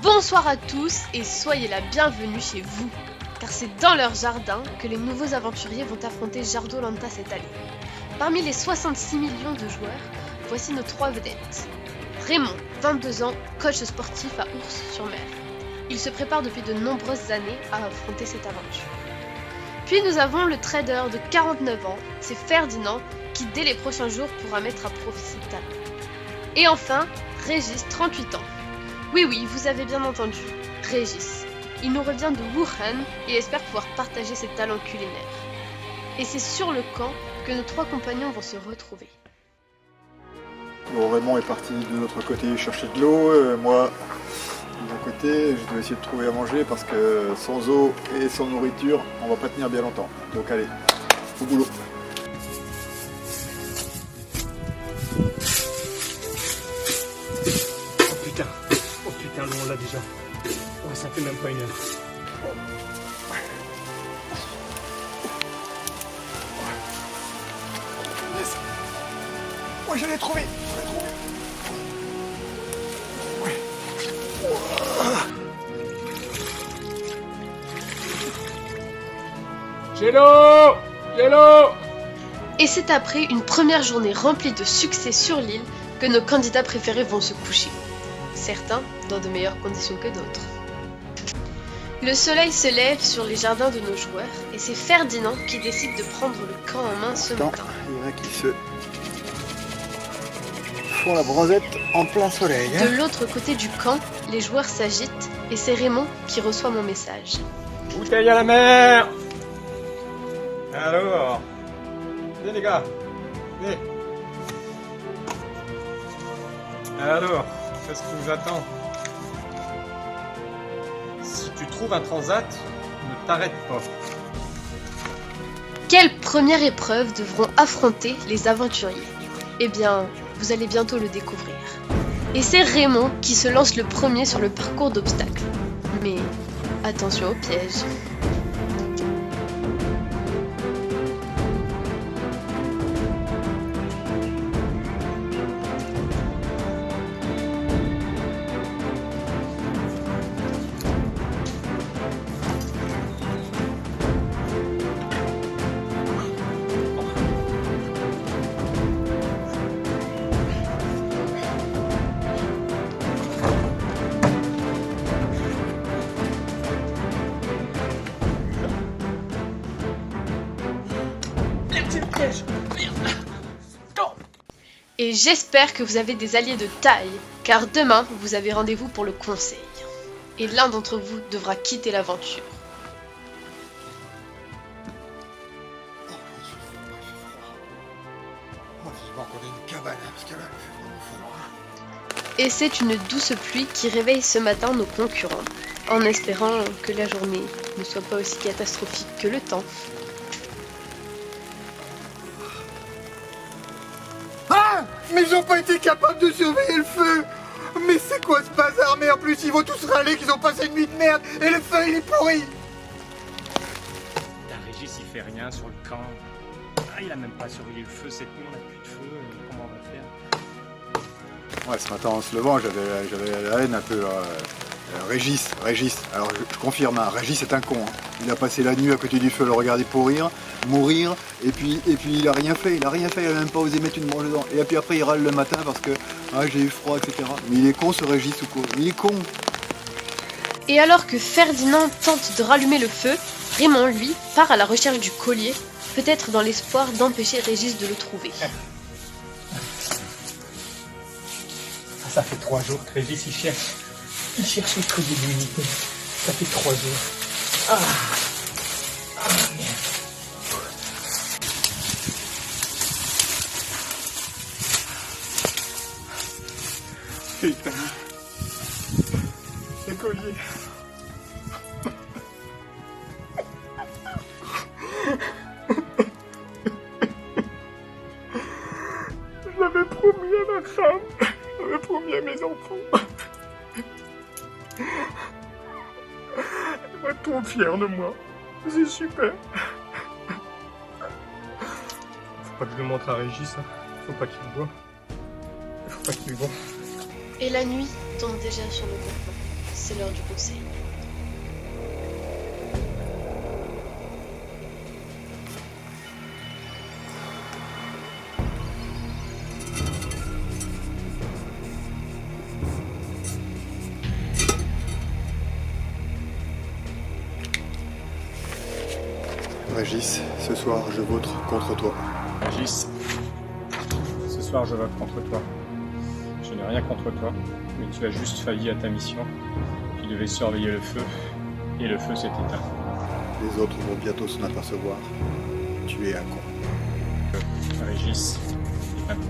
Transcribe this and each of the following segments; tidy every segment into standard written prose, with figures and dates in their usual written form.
Bonsoir à tous et soyez la bienvenue chez vous, car c'est dans leur jardin que les nouveaux aventuriers vont affronter Jardolanta cette année. Parmi les 66 millions de joueurs, voici nos 3 vedettes. Raymond, 22 ans, coach sportif à Ours-sur-Mer. Il se prépare depuis de nombreuses années à affronter cette aventure. Puis nous avons le trader de 49 ans, c'est Ferdinand, qui dès les prochains jours pourra mettre à profit ses talents. Et enfin, Régis, 38 ans. Oui, vous avez bien entendu, Régis. Il nous revient de Wuhan et espère pouvoir partager ses talents culinaires. Et c'est sur le camp que nos 3 compagnons vont se retrouver. Bon, Raymond est parti de l'autre côté chercher de l'eau, moi d'un côté je dois essayer de trouver à manger parce que sans eau et sans nourriture on va pas tenir bien longtemps. Donc allez, au boulot. Oh putain, nous on l'a déjà. Ouais, ça fait même pas une heure. Yes. Ouais, je l'ai trouvé. Ouais. J'ai l'eau. Et c'est après une première journée remplie de succès sur l'île que nos candidats préférés vont se coucher. Certains dans de meilleures conditions que d'autres. Le soleil se lève sur les jardins de nos joueurs et c'est Ferdinand qui décide de prendre le camp en main ce matin. Il y en a qui se font la bronzette en plein soleil. De l'autre côté du camp, les joueurs s'agitent et c'est Raymond qui reçoit mon message. Bouteille à la mer. Alors, venez les gars, venez. Alors, qu'est-ce qui nous attend? Si tu trouves un transat, ne t'arrête pas. Quelle première épreuve devront affronter les aventuriers? Eh bien, vous allez bientôt le découvrir. Et c'est Raymond qui se lance le premier sur le parcours d'obstacles. Mais attention au piège. Et j'espère que vous avez des alliés de taille, car demain, vous avez rendez-vous pour le conseil. Et l'un d'entre vous devra quitter l'aventure. Et c'est une douce pluie qui réveille ce matin nos concurrents, en espérant que la journée ne soit pas aussi catastrophique que le temps. Mais ils ont pas été capables de surveiller le feu. Mais c'est quoi ce bazar? Mais en plus ils vont tous râler qu'ils ont passé une nuit de merde et le feu il est pourri. Régis il fait rien sur le camp. Ah, il a même pas surveillé le feu cette nuit, on a plus de feu, comment on va faire? Ouais, ce matin en se levant j'avais la haine un peu là. Régis, alors je confirme, hein, Régis est un con. Hein. Il a passé la nuit à côté du feu, le regarder pourrir, mourir, et puis il a rien fait, il a même pas osé mettre une branche dedans. Et puis après il râle le matin parce que j'ai eu froid, etc. Mais il est con ce Régis ou quoi? Il est con. Et alors que Ferdinand tente de rallumer le feu, Raymond, lui, part à la recherche du collier, peut-être dans l'espoir d'empêcher Régis de le trouver. Ça fait 3 jours que Régis il cherche le collier de l'unité. Ça fait 3 jours. Merde. Putain. Le collier. Je l'avais promis à ma femme. Je l'avais promis à mes enfants. Elle va trop fière de moi. C'est super. Faut pas que je le montre à Régis. Hein. Faut pas qu'il le voie. Faut pas qu'il le voie. Et la nuit tombe déjà sur nos campements. c'est l'heure du conseil. Régis, ce soir je vote contre toi. Régis, ce soir je vote contre toi. Je n'ai rien contre toi, mais tu as juste failli à ta mission. Tu devais surveiller le feu, et le feu s'est éteint. Les autres vont bientôt s'en apercevoir. Tu es un con. Régis est un con.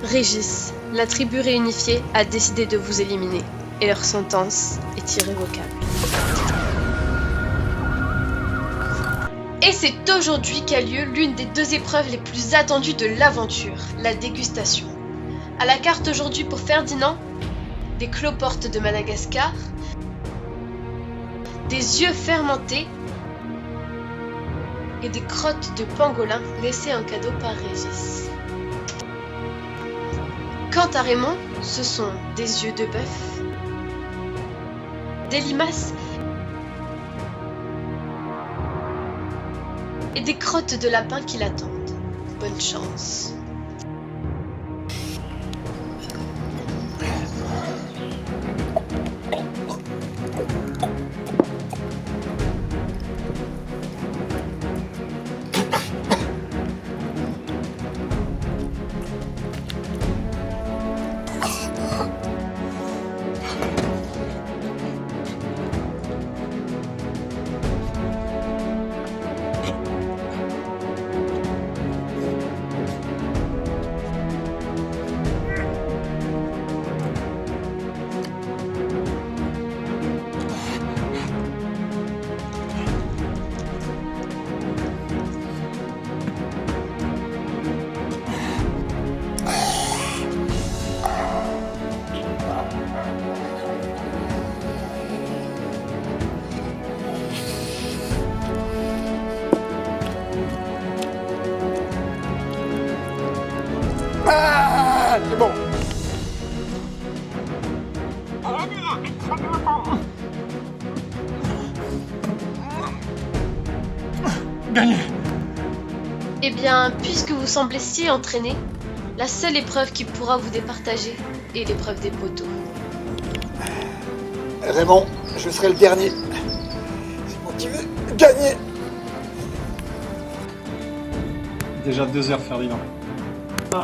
Régis, la tribu réunifiée a décidé de vous éliminer, et leur sentence est irrévocable. Et c'est aujourd'hui qu'a lieu l'une des 2 épreuves les plus attendues de l'aventure, la dégustation. À la carte aujourd'hui pour Ferdinand, des cloportes de Madagascar, des œufs fermentés et des crottes de pangolin laissées en cadeau par Régis. Quant à Raymond, ce sont des yeux de bœuf, des limaces et des crottes de lapin qui l'attendent. Bonne chance. Ah, c'est bon. Gagné! Eh bien, puisque vous semblez si entraîné, la seule épreuve qui pourra vous départager est l'épreuve des poteaux. Raymond, je serai le dernier. C'est moi qui vais gagner. Déjà 2 heures, Ferdinand. Ah.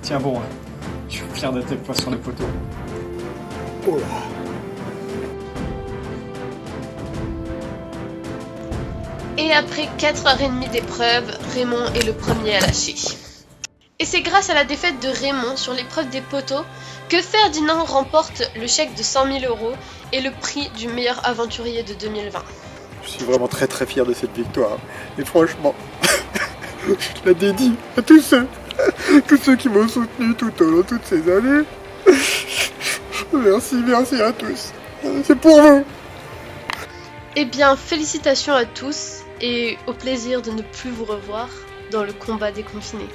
Tiens bon, je suis fier de tes poids sur le poteau. Oh là. Et après 4h30 d'épreuve, Raymond est le premier à lâcher. Et c'est grâce à la défaite de Raymond sur l'épreuve des poteaux que Ferdinand remporte le chèque de 100 000 € et le prix du meilleur aventurier de 2020. Je suis vraiment très très fier de cette victoire. Et franchement, je la dédie à tous ceux qui m'ont soutenu tout au long de toutes ces années. Merci à tous. C'est pour vous. Eh bien, félicitations à tous et au plaisir de ne plus vous revoir dans le combat déconfiné.